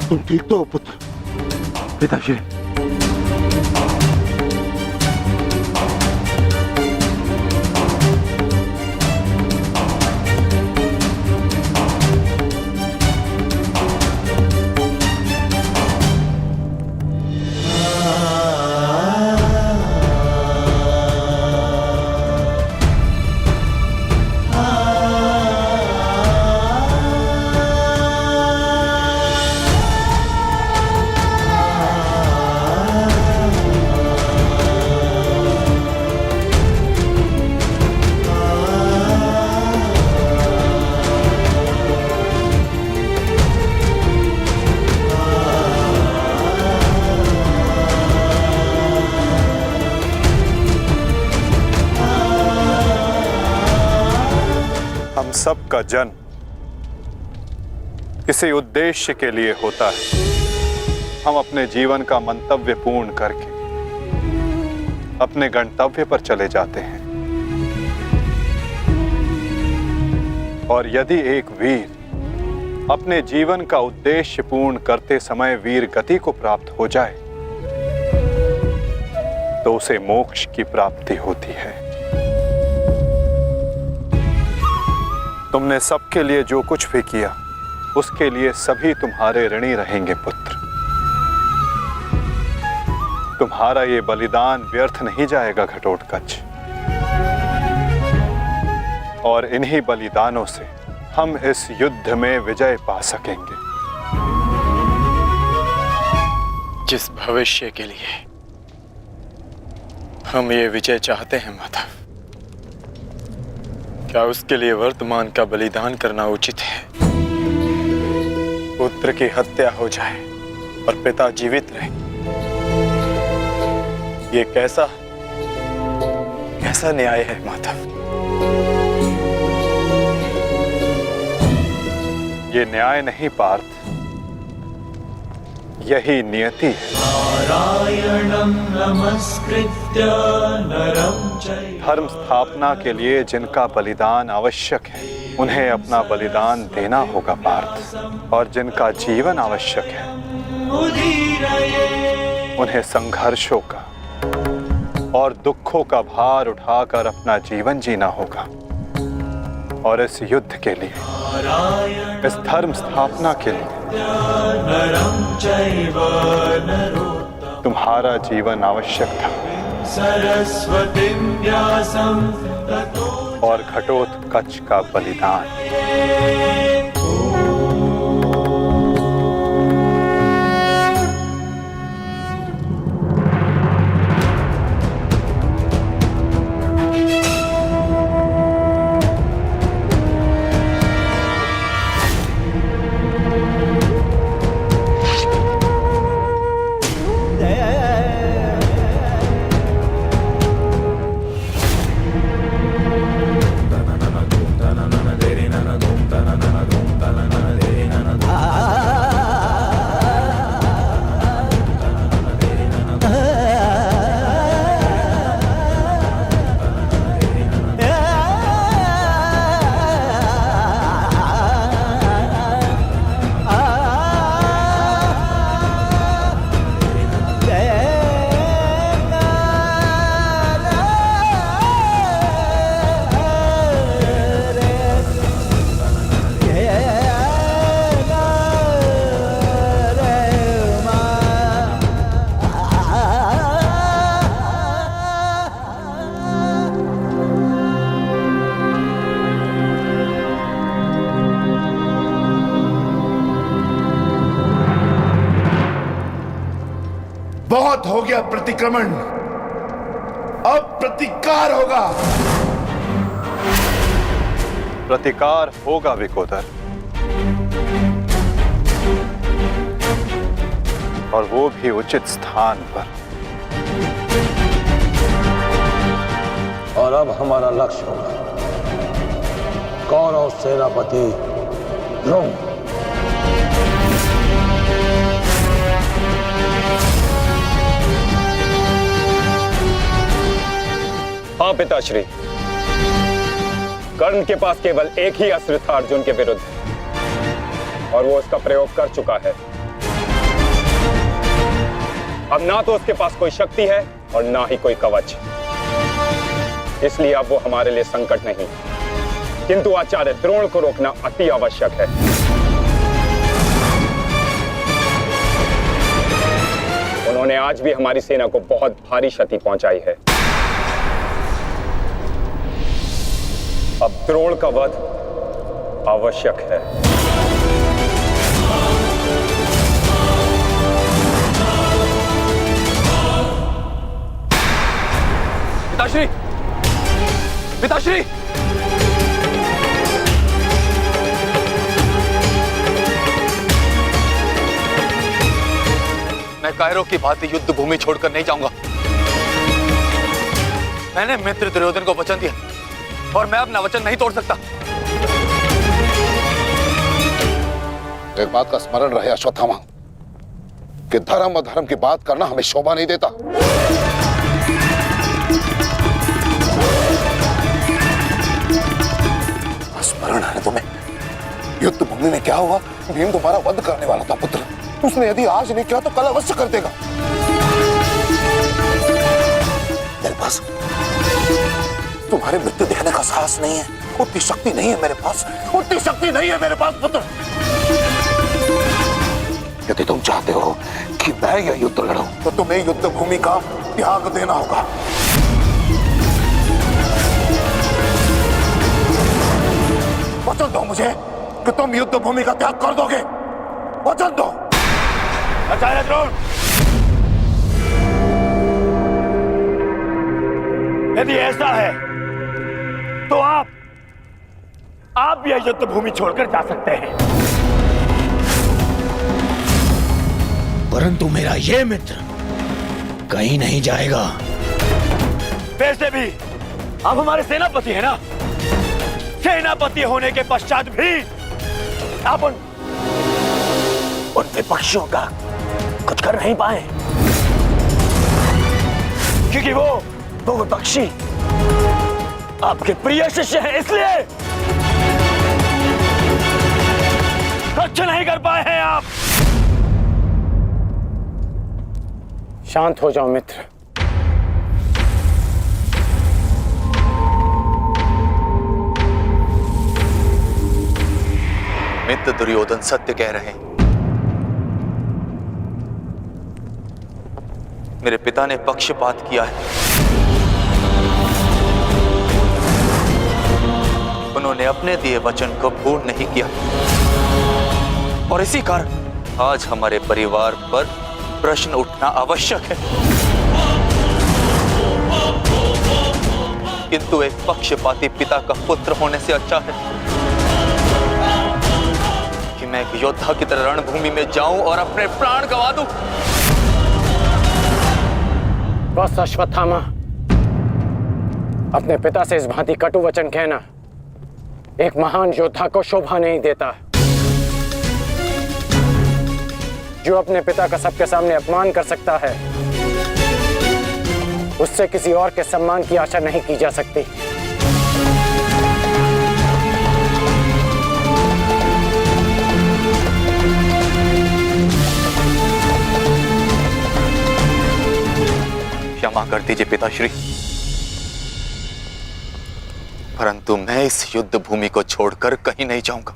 तुम ठीक तो हो पुत्र? पिताश्री, हम सबका जन्म किसी उद्देश्य के लिए होता है। हम अपने जीवन का मंतव्य पूर्ण करके अपने गंतव्य पर चले जाते हैं। और यदि एक वीर अपने जीवन का उद्देश्य पूर्ण करते समय वीर गति को प्राप्त हो जाए तो उसे मोक्ष की प्राप्ति होती है। तुमने सबके लिए जो कुछ भी किया उसके लिए सभी तुम्हारे ऋणी रहेंगे पुत्र। तुम्हारा ये बलिदान व्यर्थ नहीं जाएगा घटोत्कच। और इन्हीं बलिदानों से हम इस युद्ध में विजय पा सकेंगे। जिस भविष्य के लिए हम ये विजय चाहते हैं माधव, क्या उसके लिए वर्तमान का बलिदान करना उचित है? पुत्र की हत्या हो जाए और पिता जीवित रहे, ये कैसा न्याय है माधव? ये न्याय नहीं पार्थ, यही नियति है। नारायणं नमस्कृत्य नरं चैव धर्म स्थापना के लिए जिनका बलिदान आवश्यक है उन्हें अपना बलिदान देना होगा पार्थ। और जिनका जीवन आवश्यक है उन्हें संघर्षों का और दुखों का भार उठाकर अपना जीवन जीना होगा। और इस युद्ध के लिए, इस धर्म स्थापना के लिए तुम्हारा जीवन आवश्यक था। और घटोत्कच का बलिदान। बहुत हो गया प्रतिक्रमण, अब प्रतिकार होगा। प्रतिकार होगा विकोदर, और वो भी उचित स्थान पर। और अब हमारा लक्ष्य होगा कौरव सेनापति द्रोण। हाँ पिताश्री, कर्ण के पास केवल एक ही अस्त्र था अर्जुन के विरुद्ध, और वो उसका प्रयोग कर चुका है। अब ना तो उसके पास कोई शक्ति है और ना ही कोई कवच, इसलिए अब वो हमारे लिए संकट नहीं, किंतु आचार्य द्रोण को रोकना अति आवश्यक है। उन्होंने आज भी हमारी सेना को बहुत भारी क्षति पहुंचाई है। अब द्रोण का वध आवश्यक है। पिताश्री, पिताश्री, मैं कायरों की भांति युद्ध भूमि छोड़कर नहीं जाऊंगा। मैंने मित्र दुर्योधन को वचन दिया और मैं अपना वचन नहीं तोड़ सकता। एक बात का स्मरण रहे अश्वत्थामा, कि धर्म और धर्म की बात करना हमें शोभा नहीं देता। स्मरण है तुम्हें, युद्ध भूमि में क्या हुआ? भीम तुम्हारा वध करने वाला था पुत्र। उसने यदि आज नहीं किया तो कल अवश्य कर देगा। मेरे पास तुम्हारे मृत्यु देखने का साहस नहीं है, उतनी शक्ति नहीं है मेरे पास, उतनी शक्ति नहीं है मेरे पास पुत्र। यदि तुम चाहते हो कि मैं यह युद्ध लड़ूं, तो तुम्हें युद्ध भूमि का त्याग देना होगा। वचन दो मुझे कि तुम युद्ध भूमि का त्याग कर दोगे। वचन दो। आचार्य द्रोण, यदि ऐसा है तो आप यह युद्ध भूमि छोड़कर जा सकते हैं, परंतु मेरा यह मित्र कहीं नहीं जाएगा। वैसे भी आप हमारे सेनापति हैं ना, सेनापति होने के पश्चात भी आप उन विपक्षियों का कुछ कर नहीं पाए, क्योंकि वो विपक्षी आपके प्रिय शिष्य हैं, इसलिए कुछ नहीं कर पाए हैं आप। शांत हो जाओ मित्र। मित्र दुर्योधन सत्य कह रहे हैं। मेरे पिता ने पक्षपात किया है। उन्होंने अपने दिए वचन को पूर्ण नहीं किया और इसी कारण आज हमारे परिवार पर प्रश्न उठना आवश्यक है। किंतु एक पक्षपाती पिता का पुत्र होने से अच्छा है कि मैं एक योद्धा की तरह रणभूमि में जाऊं और अपने प्राण गंवा दूं। बस अश्वत्थामा, अपने पिता से इस भांति कटु वचन कहना एक महान योद्धा को शोभा नहीं देता। जो अपने पिता का सबके सामने अपमान कर सकता है, उससे किसी और के सम्मान की आशा नहीं की जा सकती। क्षमा कर दीजिए पिताश्री, परंतु मैं इस युद्ध भूमि को छोड़कर कहीं नहीं जाऊंगा।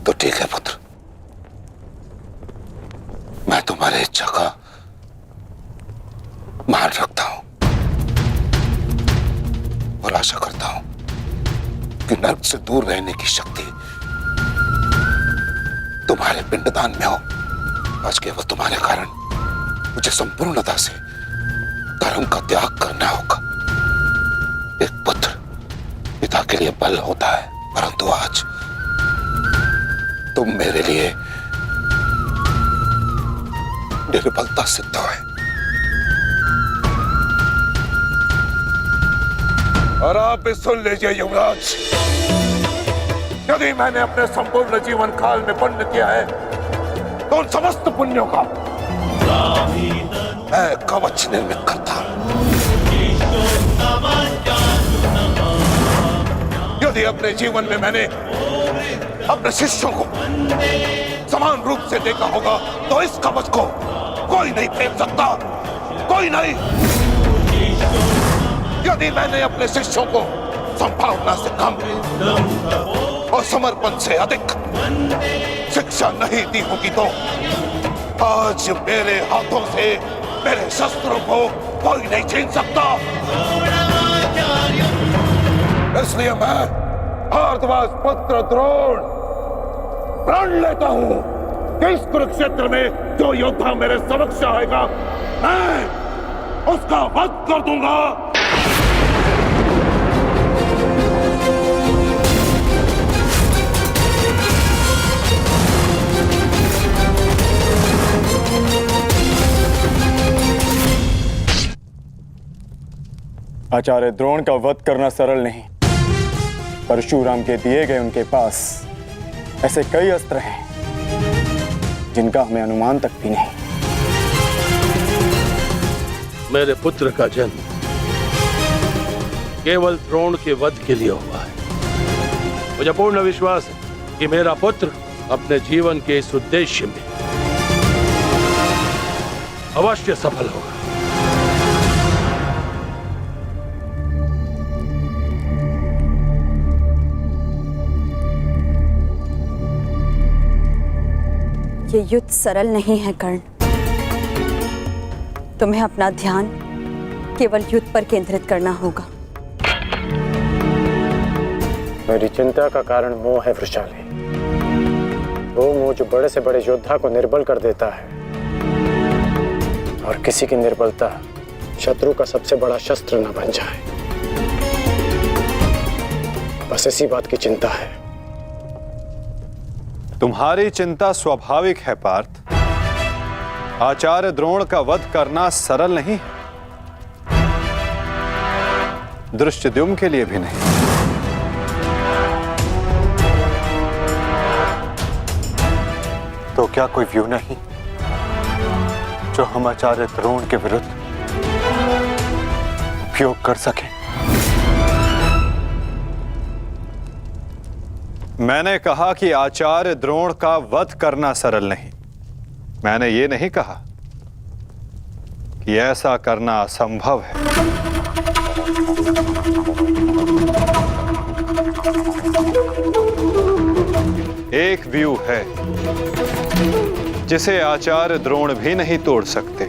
तो ठीक है पुत्र, मैं तुम्हारी इच्छा का मान रखता हूं और आशा करता हूं कि नर्क से दूर रहने की शक्ति तुम्हारे पिंडदान में हो। आज केवल तुम्हारे कारण मुझे संपूर्णता से धर्म का त्याग करना होगा। एक पुत्र पिता के लिए बल होता है, परंतु आज तुम मेरे लिए निर्बलता सिद्ध है। और आप भी सुन लीजिए युवराज, यदि मैंने अपने संपूर्ण जीवन काल में पुण्य किया है तो उन समस्त पुण्यों का मैं कवच निर्मित करता। यदि अपने जीवन में मैंने अपने शिष्यों को समान रूप से देखा होगा तो इस कवच को कोई नहीं फेंक सकता, कोई नहीं। यदि मैंने अपने शिष्यों को संभावना से कम और समर्पण से अधिक शिक्षा नहीं दी होगी तो आज मेरे हाथों से मेरे शस्त्रों को कोई नहीं छीन सकता। इसलिए मैं भारद्वाज पुत्र द्रोण प्रण लेता हूं कि इस कुरुक्षेत्र में जो योद्धा मेरे समक्ष आएगा मैं उसका वध कर दूंगा। आचार्य द्रोण का वध करना सरल नहीं। परशुराम के दिए गए उनके पास ऐसे कई अस्त्र हैं जिनका हमें अनुमान तक भी नहीं। मेरे पुत्र का जन्म केवल द्रोण के वध के लिए हुआ है। मुझे पूर्ण विश्वास है कि मेरा पुत्र अपने जीवन के इस उद्देश्य में अवश्य सफल होगा। ये युद्ध सरल नहीं है कर्ण। तुम्हें अपना ध्यान केवल युद्ध पर केंद्रित करना होगा। मेरी चिंता का कारण मोह है वृषाली। वो मोह जो बड़े से बड़े योद्धा को निर्बल कर देता है और किसी की निर्बलता शत्रु का सबसे बड़ा शस्त्र न बन जाए। बस इसी बात की चिंता है। तुम्हारी चिंता स्वाभाविक है पार्थ। आचार्य द्रोण का वध करना सरल नहीं, धृष्टद्युम्न के लिए भी नहीं। तो क्या कोई व्यू नहीं जो हम आचार्य द्रोण के विरुद्ध उपयोग कर सके? मैंने कहा कि आचार्य द्रोण का वध करना सरल नहीं। मैंने ये नहीं कहा कि ऐसा करना असंभव है। एक व्यू है जिसे आचार्य द्रोण भी नहीं तोड़ सकते।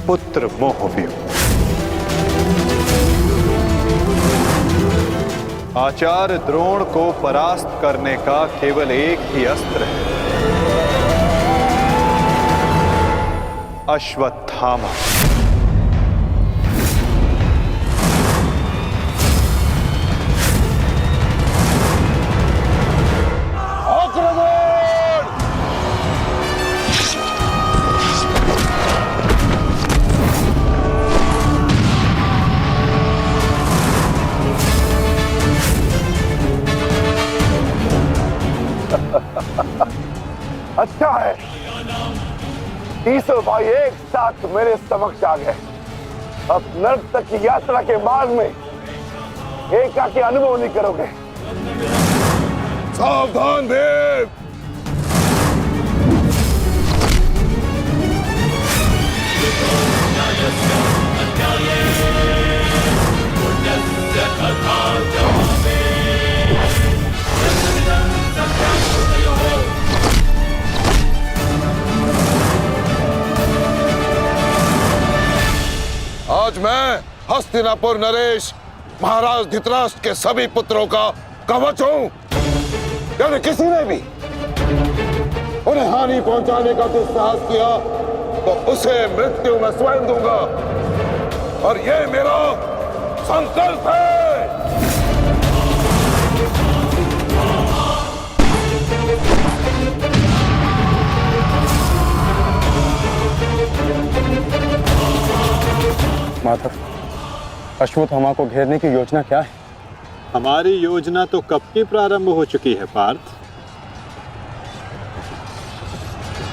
पुत्र मोह व्यू। आचार्य द्रोण को परास्त करने का केवल एक ही अस्त्र है, अश्वत्थामा। अच्छा है, तीसों भाई एक साथ मेरे समक्ष आ गए। अब नर्क तक की यात्रा के मार्ग में एकाकी अनुभव नहीं करोगे। सावधान देव। आज मैं हस्तिनापुर नरेश महाराज धृतराष्ट्र के सभी पुत्रों का कवच हूं। यदि किसी ने भी उन्हें हानि पहुंचाने का दुस्साहस किया तो उसे मृत्यु में स्वयं दूंगा, और ये मेरा संकल्प है। माधव, अश्वत्थामा को घेरने की योजना क्या है? हमारी योजना तो कब की प्रारंभ हो चुकी है पार्थ।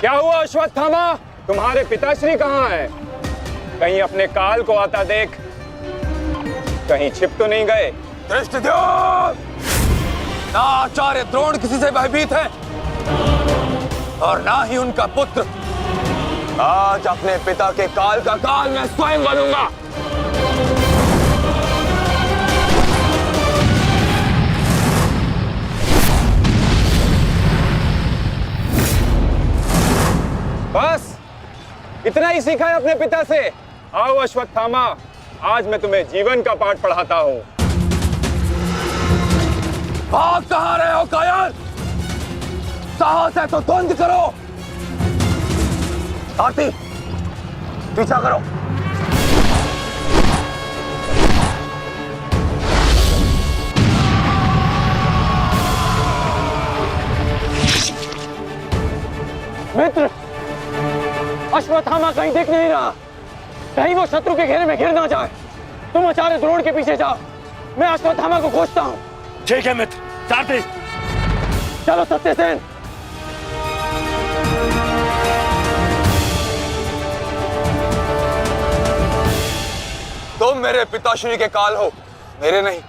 क्या हुआ अश्वत्थामा? तुम्हारे पिताश्री कहाँ हैं? कहीं अपने काल को आता देख कहीं छिप तो नहीं गए? धृष्टद्युम्न, ना आचार्य द्रोण किसी से भयभीत है और ना ही उनका पुत्र। आज अपने पिता के काल का काल मैं स्वयं बनूंगा। बस इतना ही सीखा है अपने पिता से? आओ अश्वत्थामा, आज मैं तुम्हें जीवन का पाठ पढ़ाता हूं। भाग कहां रहे हो कायर? साहस है तो द्वंद्व करो। आरती, पीछा करो। मित्र, अश्वत्थामा कहीं दिख नहीं रहा। कहीं वो शत्रु के घेरे में घिर ना जाए। तुम आचार्य द्रोण के पीछे जाओ, मैं अश्वत्थामा को खोजता हूँ। ठीक है मित्र, सारथी। चलो सत्यसेन। तुम मेरे पिताश्री के काल हो, मेरे नहीं।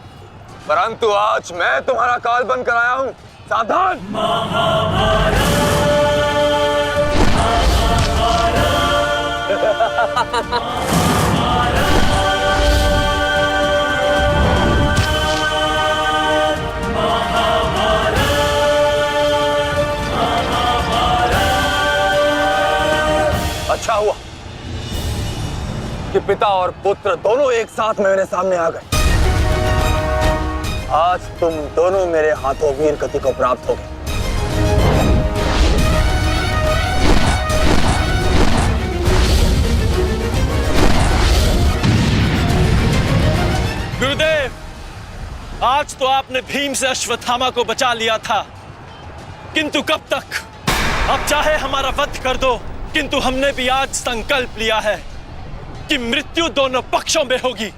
परंतु आज मैं तुम्हारा काल बनकर आया हूं। सावधान। अच्छा हुआ कि पिता और पुत्र दोनों एक साथ मेरे सामने आ गए। आज तुम दोनों मेरे हाथों वीर गति को प्राप्त हो गए। गुरुदेव, आज तो आपने भीम से अश्वत्थामा को बचा लिया था, किंतु कब तक? अब चाहे हमारा वध कर दो, किंतु हमने भी आज संकल्प लिया है कि मृत्यु दोनों पक्षों में होगी।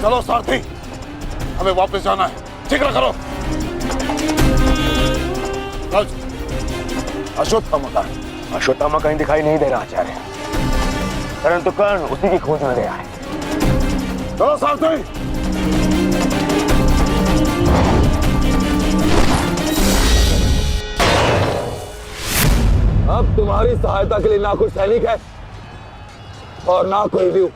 चलो सारथी, हमें वापस जाना है। शीघ्र करो। अश्वत्थामा का अश्वत्थामा कहीं दिखाई नहीं दे रहा आचार्य, परंतु कर्ण उसी की खोज में गया है। चलो सारथी। अब तुम्हारी सहायता के लिए ना कोई सैनिक है और ना कोई व्यू।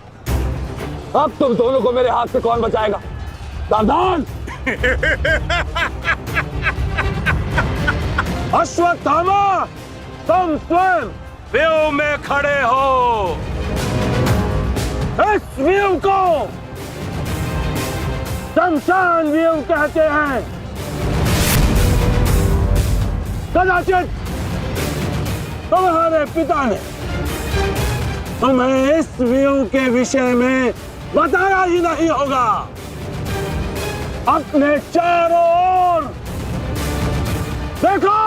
अब तुम दोनों को मेरे हाथ से कौन बचाएगा? सावधान। अश्वत्थामा, तुम स्वयं व्यू में खड़े हो। इस व्यू को शमशान व्यू कहते हैं। कदाचित तुम्हारे पिता ने तुम्हें इस व्यू के विषय में बताया ही नहीं होगा। अपने चारों ओर देखो।